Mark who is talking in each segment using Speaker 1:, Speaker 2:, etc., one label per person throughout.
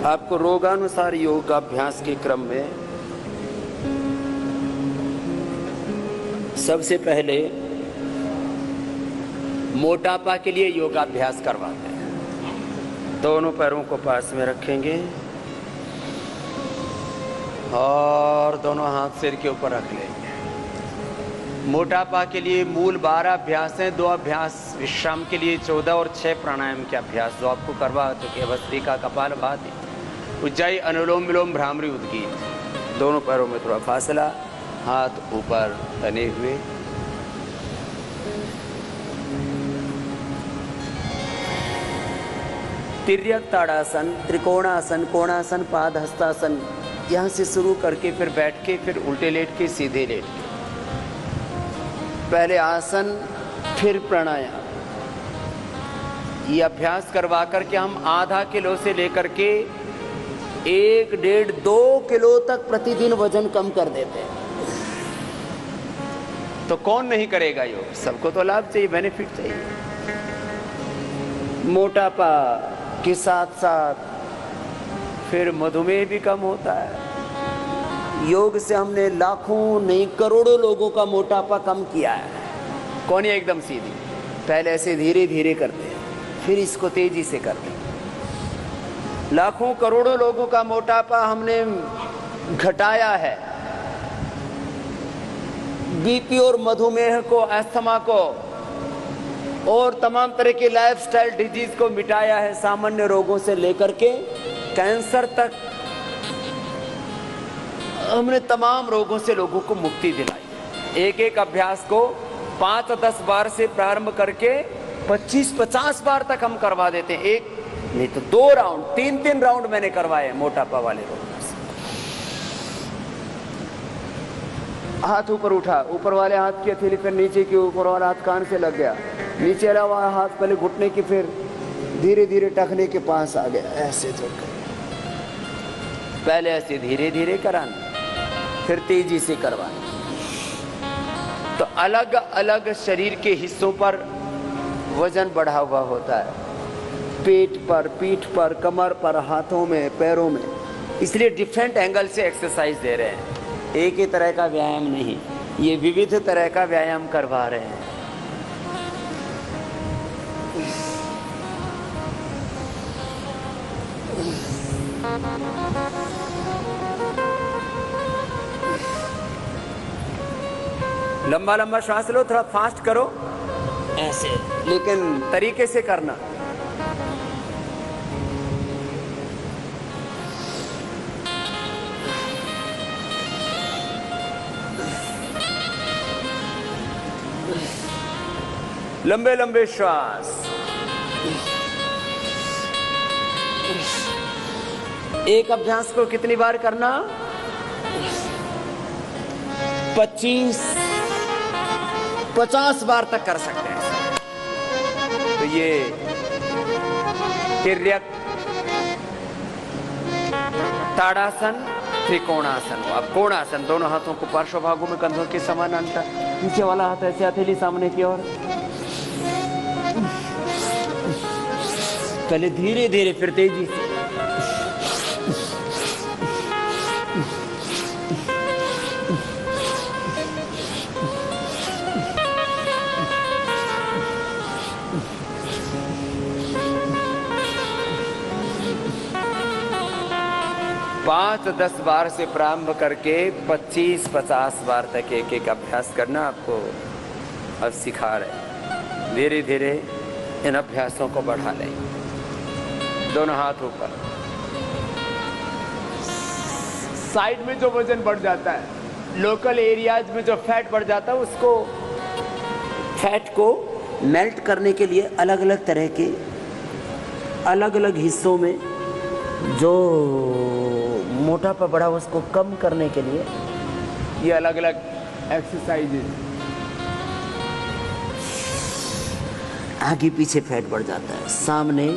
Speaker 1: आपको रोगानुसार योगाभ्यास के क्रम में सबसे पहले मोटापा के लिए योगाभ्यास करवाते हैं। दोनों पैरों को पास में रखेंगे और दोनों हाथ सिर के ऊपर रख लेंगे। मोटापा के लिए मूल 12 अभ्यास हैं, 2 अभ्यास विश्राम के लिए 14 और 6 प्राणायाम के अभ्यास जो आपको करवा चुके हैं। भस्त्रिका, कपालभाति, उज्जाई, अनुलोम विलोम, भ्रामरी, उद्गीत। दोनों पैरों में थोड़ा फासला, हाथ ऊपर तने हुए। तिर्यक ताड़ासन, त्रिकोणासन, कोणासन, पाद हस्तासन, यहाँ से शुरू करके फिर बैठ के, फिर उल्टे लेट के, सीधे लेट के। पहले आसन फिर प्राणायाम। ये अभ्यास करवा करके हम आधा किलो से लेकर के 1, 1.5, 2 किलो तक प्रतिदिन वजन कम कर देते हैं। तो कौन नहीं करेगा योग? सबको तो लाभ चाहिए, बेनिफिट चाहिए। मोटापा के साथ साथ फिर मधुमेह भी कम होता है। योग से हमने लाखों नहीं करोड़ों लोगों का मोटापा कम किया है। कौन है एकदम सीधी? पहले ऐसे धीरे धीरे करते हैं, फिर इसको तेजी से करते हैं। लाखों करोड़ों लोगों का मोटापा हमने घटाया है। बीपी और मधुमेह को, अस्थमा को और तमाम तरह के लाइफस्टाइल डिजीज को मिटाया है। सामान्य रोगों से लेकर के कैंसर तक हमने तमाम रोगों से लोगों को मुक्ति दिलाई। एक एक अभ्यास को 5-10 बार से प्रारंभ करके 25-50 बार तक हम करवा देते हैं। एक नहीं तो 2 राउंड, 3-3 राउंड मैंने करवाए मोटापा वाले लोगों से। हाथ ऊपर उठा, ऊपर वाले हाथ की हथेली फिर नीचे की, ऊपर वाला हाथ कान से लग गया, नीचे वाला हाथ पहले घुटने की, फिर धीरे धीरे टखने के पास आ गया। ऐसे जो पहले ऐसे धीरे धीरे कराना, फिर तेजी से करवाना। तो अलग अलग शरीर के हिस्सों पर वजन बढ़ा हुआ होता है। पेट पर, पीठ पर, कमर पर, हाथों में, पैरों में। इसलिए डिफरेंट एंगल से एक्सरसाइज दे रहे हैं। एक ही तरह का व्यायाम नहीं, ये विविध तरह का व्यायाम करवा रहे हैं। लंबा लंबा श्वास लो, थोड़ा फास्ट करो ऐसे, लेकिन तरीके से करना। लंबे लंबे श्वास। एक अभ्यास को कितनी बार करना? 25-50 बार तक कर सकते हैं। तो ये तिर्यक, ताड़ासन, त्रिकोणासन। अब कोणासन, दोनों हाथों को पार्श्व भागों में कंधों के समानांतर, नीचे वाला हाथ ऐसे हथेली सामने की ओर। पहले धीरे धीरे, फिर तेजी से। पाँच 10 बार से प्रारंभ करके 25-50 बार तक एक एक अभ्यास करना आपको अब सिखा रहे। धीरे धीरे इन अभ्यासों को बढ़ा लें। दोनों हाथ ऊपर। साइड में जो वजन बढ़ जाता है, लोकल एरियाज में जो फैट बढ़ जाता है, उसको, फैट को मेल्ट करने के लिए अलग अलग तरह के, अलग अलग हिस्सों में जो मोटापा बढ़ा उसको कम करने के लिए ये अलग अलग एक्सरसाइजेज। आगे पीछे फैट बढ़ जाता है, सामने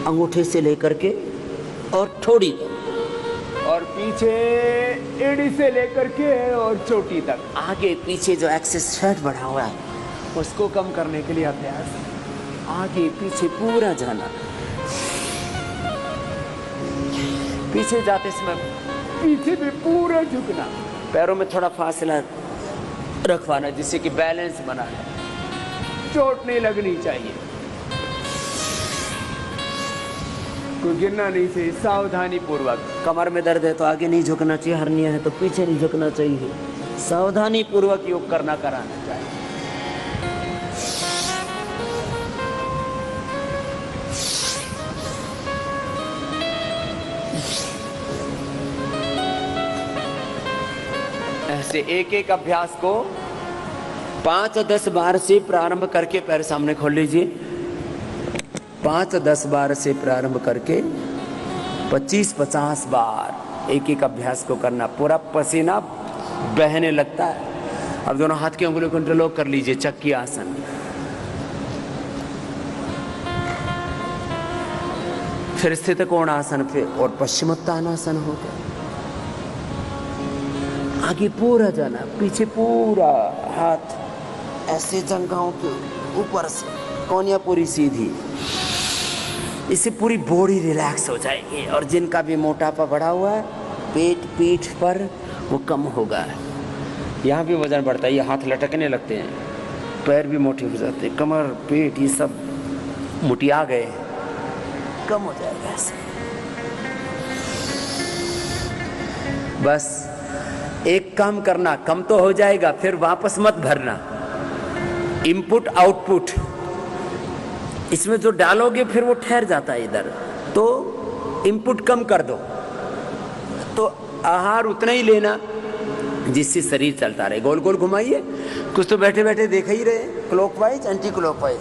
Speaker 1: अंगूठे से लेकर के और ठोड़ी तक, और पीछे एड़ी से लेकर के और चोटी तक। आगे पीछे जो एक्सेस फैट बढ़ा हुआ है उसको कम करने के लिए अभ्यास। आगे पीछे पूरा जाना। पीछे जाते समय पीछे भी पूरा झुकना, पैरों में थोड़ा फासला रखवाना जिससे कि बैलेंस बना है, चोट नहीं लगनी चाहिए, कोई गिरना नहीं चाहिए। सावधानी पूर्वक, कमर में दर्द है तो आगे नहीं झुकना चाहिए, हर्निया है तो पीछे नहीं झुकना चाहिए, सावधानी पूर्वक योग कराना चाहिए। ऐसे एक एक अभ्यास को 5-10 बार से प्रारंभ करके पैर सामने खोल लीजिए। 5-10 बार से प्रारंभ करके 25-50 बार एक एक अभ्यास को करना, पूरा पसीना बहने लगता है। अब दोनों हाथ की उंगलियों को इंटरलॉक कर लीजिए, चक्की आसन। फिर स्थित कोण आसन, फिर और पश्चिमोत्तानासन हो गया। आगे पूरा जाना, पीछे पूरा, हाथ ऐसे जंघाओं के ऊपर से, कोहनियां पूरी सीधी, इससे पूरी बॉडी रिलैक्स हो जाएगी। और जिनका भी मोटापा बढ़ा हुआ है पेट पीठ पर, वो कम होगा। यहाँ भी वजन बढ़ता है, ये हाथ लटकने लगते हैं, पैर भी मोटे हो जाते हैं, कमर पेट ये सब मुटिया गए, कम हो जाएगा ऐसे। बस एक काम करना, कम तो हो जाएगा, फिर वापस मत भरना। इनपुट आउटपुट इसमें जो डालोगे फिर वो ठहर जाता है इधर, तो इनपुट कम कर दो, तो आहार उतना ही लेना जिससे शरीर चलता रहे। गोल गोल घुमाइए, कुछ तो बैठे बैठे देख ही रहे, क्लॉकवाइज एंटी क्लॉकवाइज।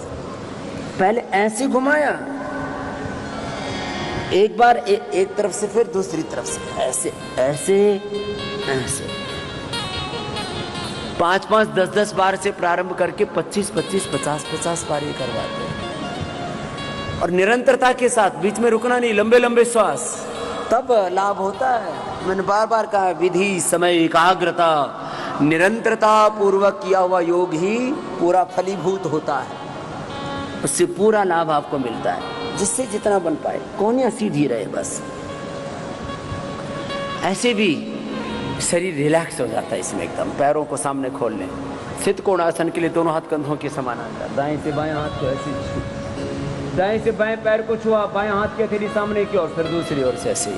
Speaker 1: पहले ऐसे घुमाया एक बार, एक तरफ से, फिर दूसरी तरफ से, ऐसे ऐसे ऐसे 5-5, 10-10 बार से प्रारंभ करके 25-25, 50-50 बार ये करवाते हैं। और निरंतरता के साथ, बीच में रुकना नहीं, लंबे लंबे श्वास, तब लाभ होता है। मैंने बार बार कहा, विधि, समय, एकाग्रता, निरंतरता पूर्वक किया हुआ योग ही पूरा फलीभूत होता है, उससे पूरा लाभ आपको मिलता है, जिससे जितना बन पाए। कोहनियां सीधी रहे बस, ऐसे भी शरीर रिलैक्स हो जाता है इसमें एकदम। पैरों को सामने खोल लें। स्थित कोणासन के लिए दोनों हाथ कंधों के समानांतर, दाएं से बाएं हाथ को ऐसे, दाएं से बाएं पैर को छुआ, बाएं हाथ की हथेली सामने की ओर, फिर दूसरी ओर से ऐसे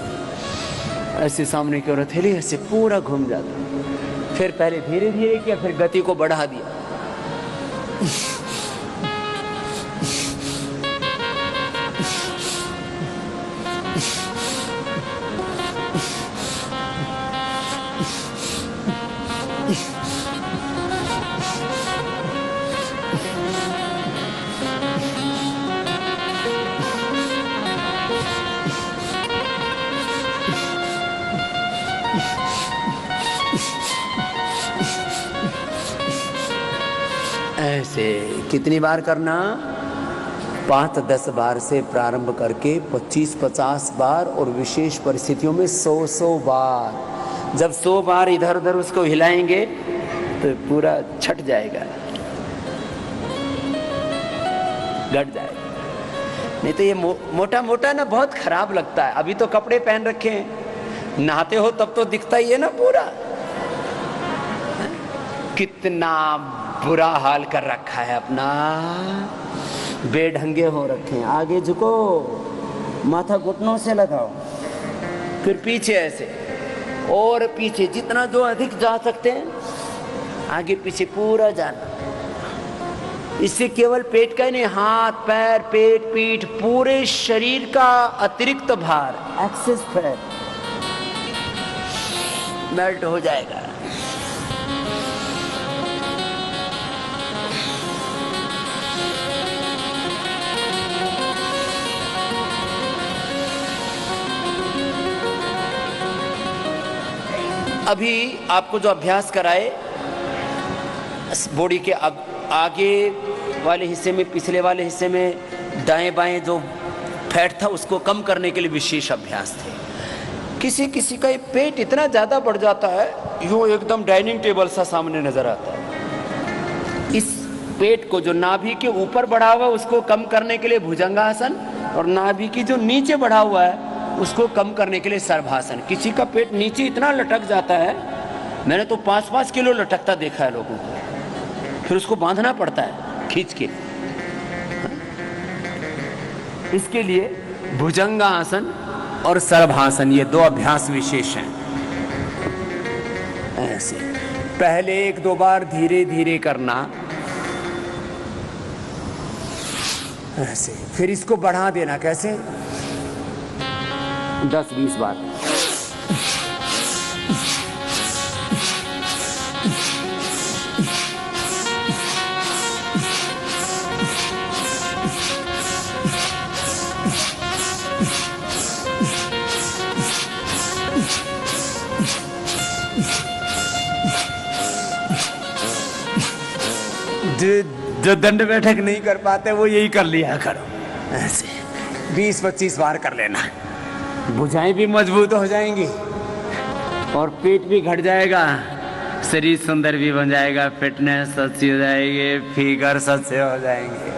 Speaker 1: ऐसे सामने की ओर हथेली, ऐसे पूरा घूम जाता। फिर पहले धीरे धीरे किया, फिर गति को बढ़ा दिया। ऐसे कितनी बार करना? 5-10 बार से प्रारंभ करके 25-50 बार, और विशेष परिस्थितियों में 100-100 बार। जब 100 बार इधर उधर उसको हिलाएंगे तो पूरा छट जाएगा, घट जाएगा। नहीं तो ये मोटा मोटा ना बहुत खराब लगता है। अभी तो कपड़े पहन रखे हैं, नहाते हो तब तो दिखता ही है ना पूरा, कितना बुरा हाल कर रखा है अपना, बेढंगे हो रखे हैं। आगे झुको, माथा घुटनों से लगाओ, फिर पीछे ऐसे, और पीछे जितना जो अधिक जा सकते हैं, आगे पीछे पूरा जाना। इससे केवल पेट का ही नहीं, हाथ पैर पेट पीठ पूरे शरीर का अतिरिक्त भार, एक्सेस फैट मेल्ट हो जाएगा। अभी आपको जो अभ्यास कराए, बॉडी के आगे वाले हिस्से में, पिछले वाले हिस्से में दाएं बाएं जो फैट था उसको कम करने के लिए विशेष अभ्यास थे। किसी किसी का पेट इतना ज़्यादा बढ़ जाता है, यूँ एकदम डाइनिंग टेबल सा सामने नजर आता है। इस पेट को जो नाभि के ऊपर बढ़ा हुआ है उसको कम करने के लिए भुजंगासन, और नाभि की जो नीचे बढ़ा हुआ है उसको कम करने के लिए सर्वासन। किसी का पेट नीचे इतना लटक जाता है, मैंने तो 5-5 किलो लटकता देखा है लोगों को, फिर उसको बांधना पड़ता है खींच के। इसके लिए भुजंगासन और सर्वासन ये 2 अभ्यास विशेष हैं। ऐसे पहले 1-2 बार धीरे धीरे करना, ऐसे, फिर इसको बढ़ा देना। कैसे? 10-20 बार। जो दंड बैठक नहीं कर पाते वो यही कर लिया करो। ऐसे 20-25 बार कर लेना। भुजाएं भी मजबूत हो जाएंगी और पेट भी घट जाएगा, शरीर सुंदर भी बन जाएगा, फिटनेस अच्छी हो जाएगी, फिगर अच्छे हो जाएंगे।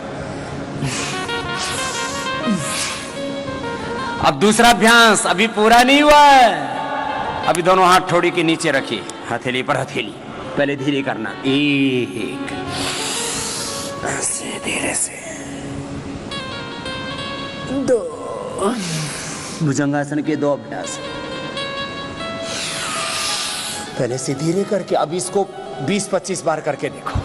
Speaker 1: अब दूसरा अभ्यास अभी पूरा नहीं हुआ है। अभी दोनों हाथ ठोड़ी के नीचे रखिए, हथेली पर हथेली। पहले धीरे करना, 1, ऐसे धीरे से 2। भुजंगासन के 2 अभ्यास। पहले से धीरे करके अब इसको 20-25 बार करके देखो।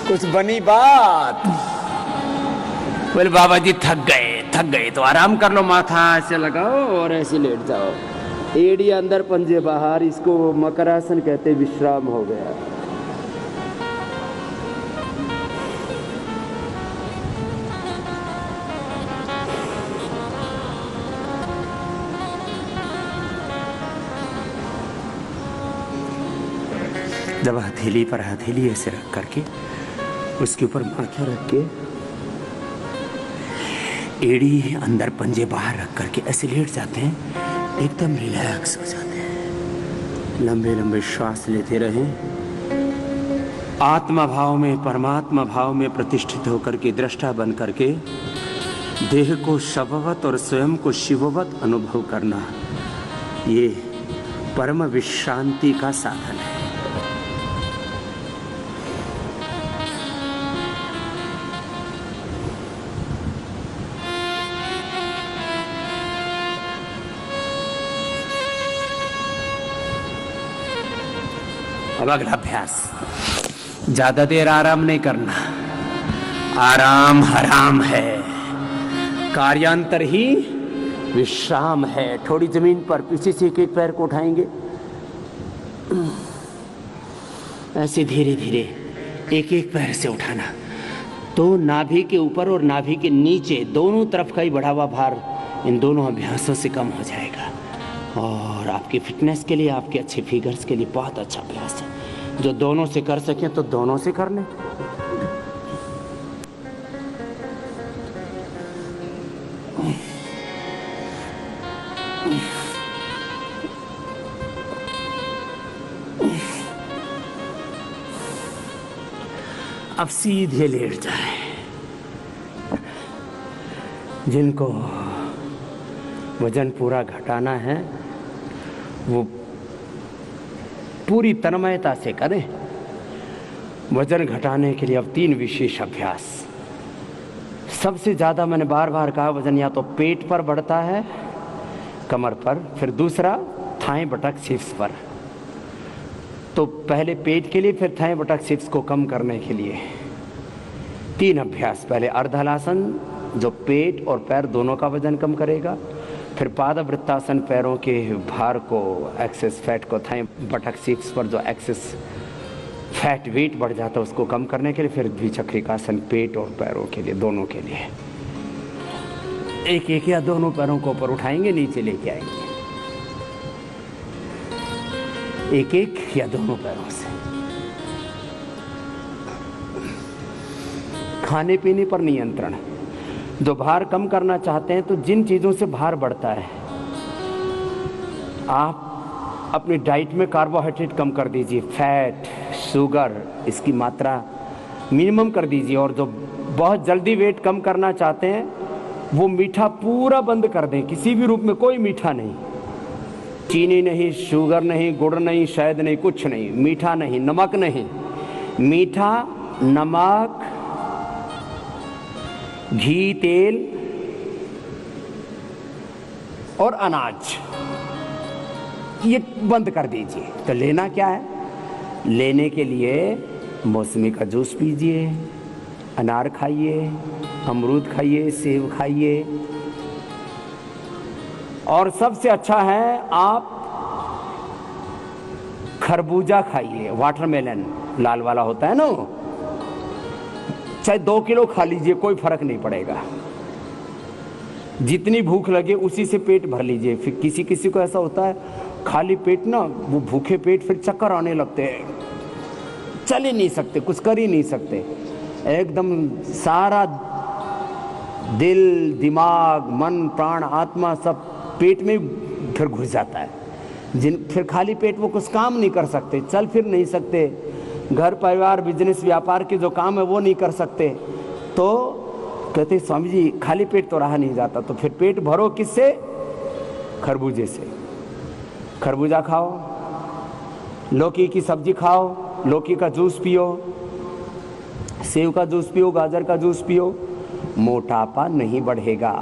Speaker 1: कुछ बनी बात? बोले बाबा जी थक गए तो आराम कर लो, माथा ऐसे लगाओ और ऐसे लेट जाओ। एड़ी अंदर पंजे बाहर, इसको मकरासन कहते, विश्राम हो गया। जब हथेली पर हथेली ऐसे रख करके उसके ऊपर माथा रख के एड़ी अंदर पंजे बाहर रख करके ऐसे लेट जाते हैं, एकदम रिलैक्स हो जाते हैं। लंबे लंबे श्वास लेते रहें। आत्मा भाव में, परमात्मा भाव में प्रतिष्ठित होकर के दृष्टा बन करके देह को शववत और स्वयं को शिववत अनुभव करना, ये परम विश्रांति का साधन है। अब अगला अभ्यास, ज्यादा देर आराम नहीं करना। आराम हराम है, कार्यांतर ही विश्राम है। थोड़ी जमीन पर पीछे से एक पैर को उठाएंगे, ऐसे धीरे धीरे एक पैर से उठाना। तो नाभि के ऊपर और नाभि के नीचे दोनों तरफ का ही बढ़ा हुआ भार इन दोनों अभ्यासों से कम हो जाएगा। और आपकी फिटनेस के लिए, आपके अच्छे फिगर्स के लिए बहुत अच्छा अभ्यास है। जो दोनों से कर सकें तो दोनों से कर लें। अब सीधे लेट जाए। जिनको वजन पूरा घटाना है वो पूरी तन्मयता से करें। वजन घटाने के लिए अब 3 विशेष अभ्यास। सबसे ज़्यादा मैंने बार बार कहा, वजन या तो पेट पर बढ़ता है, कमर पर, फिर दूसरा थाई बटक शिफ्स पर। तो पहले पेट के लिए, फिर थाई बटक शिफ्स को कम करने के लिए 3 अभ्यास। पहले अर्धहलासन जो पेट और पैर दोनों का वजन कम करेगा, फिर पादवृत्तासन पैरों के भार को, एक्सेस फैट को थाई बटक शिफ्स पर जो एक्सेस फैट वेट बढ़ जाता है, उसको कम करने के लिए फिर द्विचक्रिकासन पेट और पैरों के लिए, दोनों के लिए। एक एक या दोनों पैरों को ऊपर उठाएंगे, नीचे लेके आएंगे, एक एक या दोनों पैरों से। खाने पीने पर नियंत्रण। जो भार कम करना चाहते हैं तो जिन चीजों से भार बढ़ता है, आप अपनी डाइट में कार्बोहाइड्रेट कम कर दीजिए, फैट, शुगर, इसकी मात्रा मिनिमम कर दीजिए। और जो बहुत जल्दी वेट कम करना चाहते हैं वो मीठा पूरा बंद कर दें, किसी भी रूप में कोई मीठा नहीं, चीनी नहीं, शुगर नहीं, गुड़ नहीं, शहद नहीं, कुछ नहीं, मीठा नहीं, नमक नहीं। मीठा, नमक, घी, तेल और अनाज, ये बंद कर दीजिए। तो लेना क्या है? लेने के लिए मौसमी का जूस पीजिए, अनार खाइए, अमरूद खाइए, सेब खाइए, और सबसे अच्छा है आप खरबूजा खाइए, वाटरमेलन लाल वाला होता है ना, चाहे 2 किलो खा लीजिए, कोई फर्क नहीं पड़ेगा। जितनी भूख लगे उसी से पेट भर लीजिए। फिर किसी किसी को ऐसा होता है खाली पेट ना, वो भूखे पेट फिर चक्कर आने लगते हैं, चल ही नहीं सकते, कुछ कर ही नहीं सकते, एकदम सारा दिल, दिमाग, मन, प्राण, आत्मा सब पेट में फिर घुस जाता है। फिर खाली पेट वो कुछ काम नहीं कर सकते, चल फिर नहीं सकते, घर परिवार बिजनेस व्यापार के जो काम है वो नहीं कर सकते। तो कहते स्वामी जी खाली पेट तो रहा नहीं जाता, तो फिर पेट भरो किससे? खरबूजे से। खरबूजा खाओ, लौकी की सब्जी खाओ, लौकी का जूस पियो, सेव का जूस पियो, गाजर का जूस पियो, मोटापा नहीं बढ़ेगा।